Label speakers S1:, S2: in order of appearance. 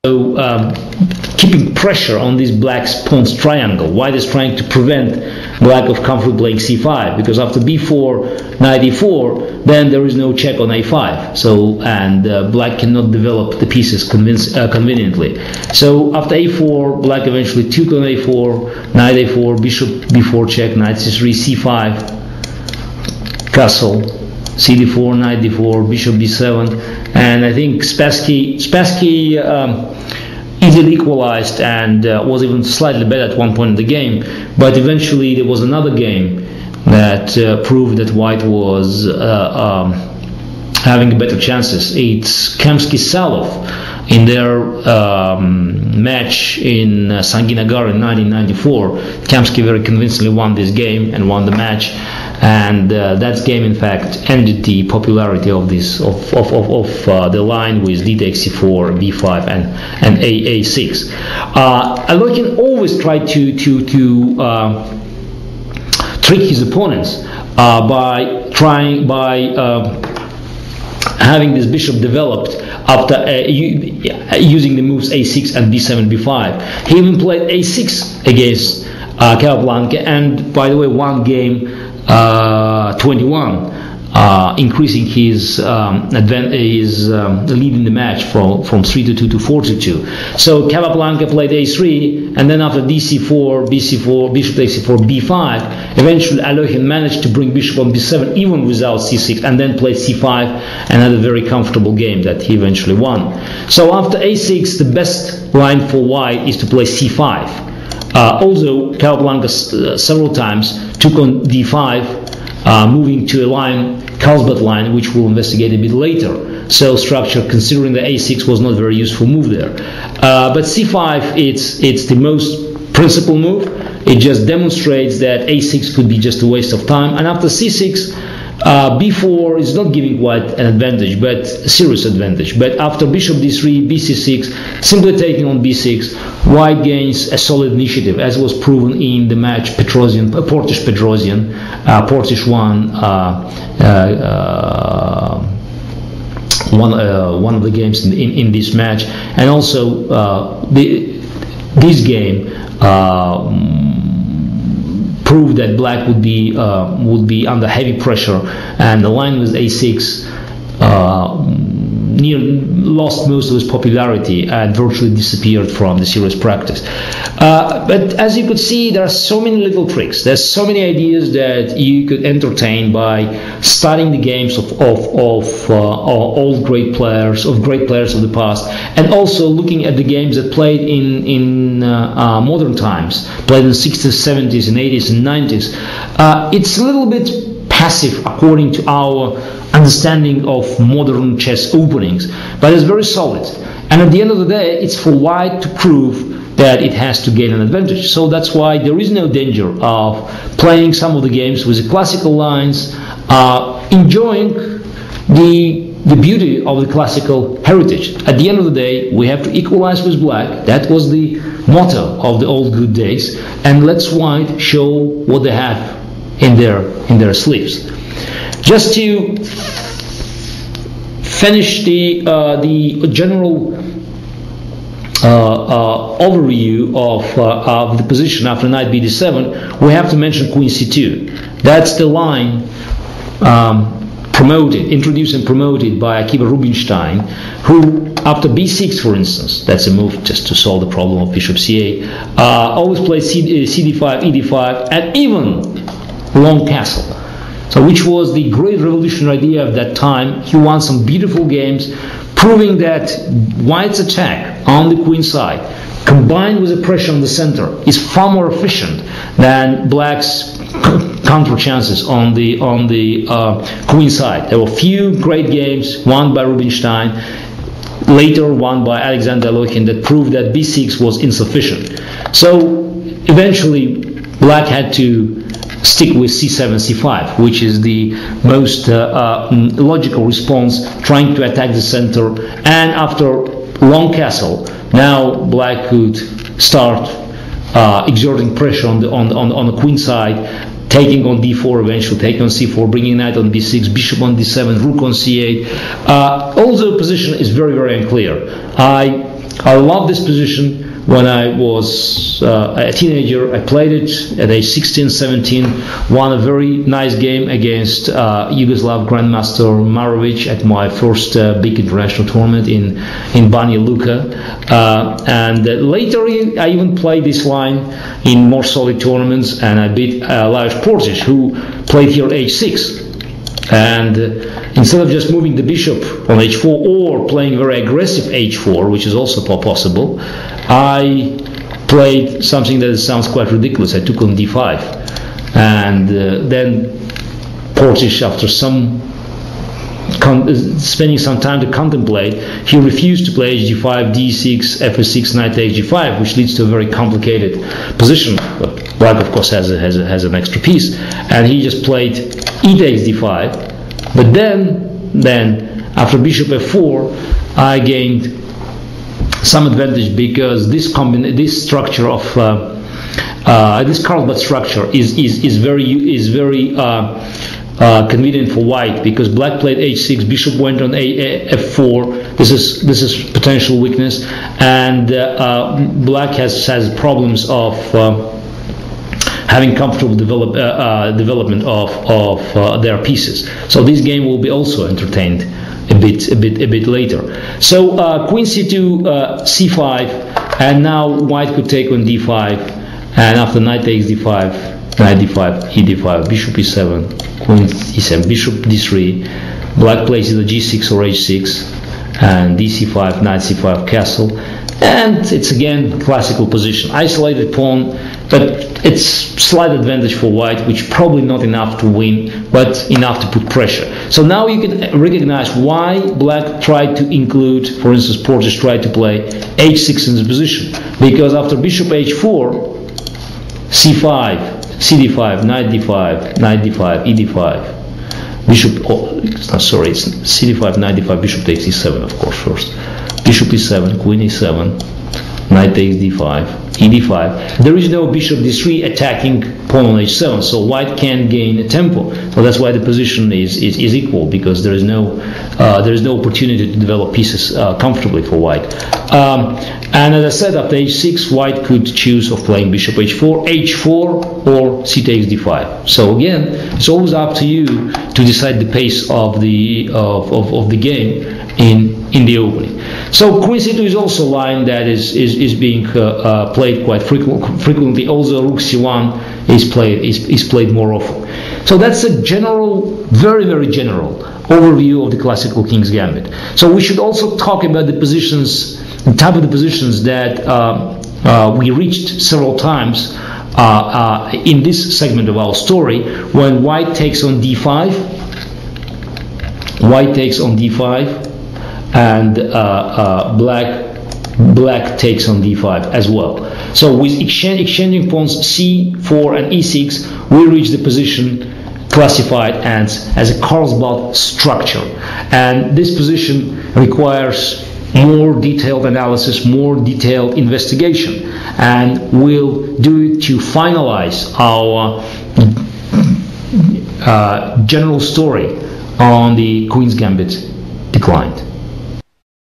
S1: So keeping pressure on this black's pawn's triangle. White is trying to prevent black of comfortably playing c5, because after b4, knight e4, then there is no check on a5. So black cannot develop the pieces conveniently. So after a4, black eventually took on a4, knight a4, bishop b4 check, knight c3, c5, castle, cd4, knight d4, bishop b7, and I think Spassky easily equalized and was even slightly better at one point in the game, but eventually there was another game that proved that white was having better chances. It's Kamsky-Salov in their match in Sanginagar in 1994. Kamsky very convincingly won this game and won the match, and that game in fact ended the popularity of this the line with d takes c4, b5, and a6. Alekhine always tried to trick his opponents by having this bishop developed after using the moves a6 and b7, b5. He even played a6 against Capablanca, and by the way, won game 21, increasing his lead in the match from 3-2 to 4-2. So Capablanca played a3, and then after dc4, bc4, bishop takes c4, b5, eventually Alekhine managed to bring bishop on b7 even without c6, and then played c5 and had a very comfortable game that he eventually won. So after a6, the best line for white is to play c5. Also, Capablanca several times took on d5, moving to a line, Carlsbad line, which we'll investigate a bit later. So structure, considering the a6 was not a very useful move there. But c5, it's the most principal move. It just demonstrates that a6 could be just a waste of time. And after c6, b4 is not giving white an advantage, but a serious advantage. But after bishop d3, bc6, simply taking on b6, white gains a solid initiative, as was proven in the match Portish-Petrosian. Portish won one of the games in this match, and also this game proved that black would be under heavy pressure, and the line with a6 lost most of its popularity and virtually disappeared from the serious practice. But as you could see, there are so many little tricks. There's so many ideas that you could entertain by studying the games of old great players, of the past, and also looking at the games that played in modern times, played in the 60s, 70s, and 80s, and 90s. It's a little bit passive according to our understanding of modern chess openings, but it's very solid. And at the end of the day, it's for white to prove that it has to gain an advantage. So that's why there is no danger of playing some of the games with the classical lines, enjoying the beauty of the classical heritage. At the end of the day, we have to equalize with black. That was the motto of the old good days, and let's white show what they have in their sleeves. Just to finish the general overview of the position after knight b7, we have to mention queen c2. That's the line introduced and promoted by Akiva Rubinstein, who after b6, for instance, that's a move just to solve the problem of bishop c8, always plays cd5, ed5, and even long castle. So, which was the great revolutionary idea of that time. He won some beautiful games, proving that white's attack on the queen side, combined with the pressure on the center, is far more efficient than black's counter chances on the queen side. There were few great games won by Rubinstein, later won by Alexander Alekhine, that proved that b6 was insufficient. So eventually black had to stick with c7, c5, which is the most logical response, trying to attack the center. And after long castle, now black could start exerting pressure on the queen side, taking on d4, eventually taking on c4, bringing knight on b6, bishop on d7, rook on c8. Also, the position is very, very unclear. I I love this position. When I was a teenager, I played it at age 16, 17, won a very nice game against Yugoslav Grandmaster Marovic at my first big international tournament in Banja Luka. And later I even played this line in more solid tournaments, and I beat Lajos Portić, who played here at age 6. And instead of just moving the bishop on h4 or playing very aggressive h4, which is also possible, I played something that sounds quite ridiculous. I took on d5, and then Portić, after spending some time to contemplate, he refused to play hg5, d6, f6, knight takes g5, which leads to a very complicated position. But Black, of course, has an extra piece, and he just played e takes d5. But then after bishop f4, I gained some advantage, because this structure of this Carlsbad structure is very convenient for white, because Black played h6, bishop went on f4. This is potential weakness, and Black has problems of having comfortable development of their pieces. So this game will be also entertained a bit later. So queen c2, c5, and now white could take on d5, and after knight takes d5, knight d5, e d5, bishop e7, queen e7, bishop d3, Black plays either g6 or h6, and dc5, knight c5, castle. And it's again classical position, isolated pawn, but it's slight advantage for white, which probably not enough to win, but enough to put pressure. So now you can recognize why Black tried to include, for instance, Portić tried to play h6 in this position, because after bishop h4, c5, cd5, knight d5, knight d5, e d5, bishop, it's cd5, knight d5, bishop takes e7, of course, first. Bishop e7, queen e7, knight takes d5, e d5. There is no bishop d3 attacking pawn on h7, so white can't gain a tempo. So that's why the position is equal, because there is no opportunity to develop pieces comfortably for white. And as I said, after h6, white could choose of playing bishop h4, h4, or c takes d5. So again, it's always up to you to decide the pace of the game in the opening. So queen c2 is also a line that is being played quite frequently, although rook c1 is played more often. So that's a general, very general overview of the classical King's Gambit. So we should also talk about the positions, the type of the positions that we reached several times in this segment of our story, when white takes on d5, and black takes on d5 as well. So with exchanging pawns c4 and e6, we reach the position classified as a Carlsbad structure. And this position requires more detailed analysis, more detailed investigation, and we'll do it to finalize our general story on the Queen's Gambit declined.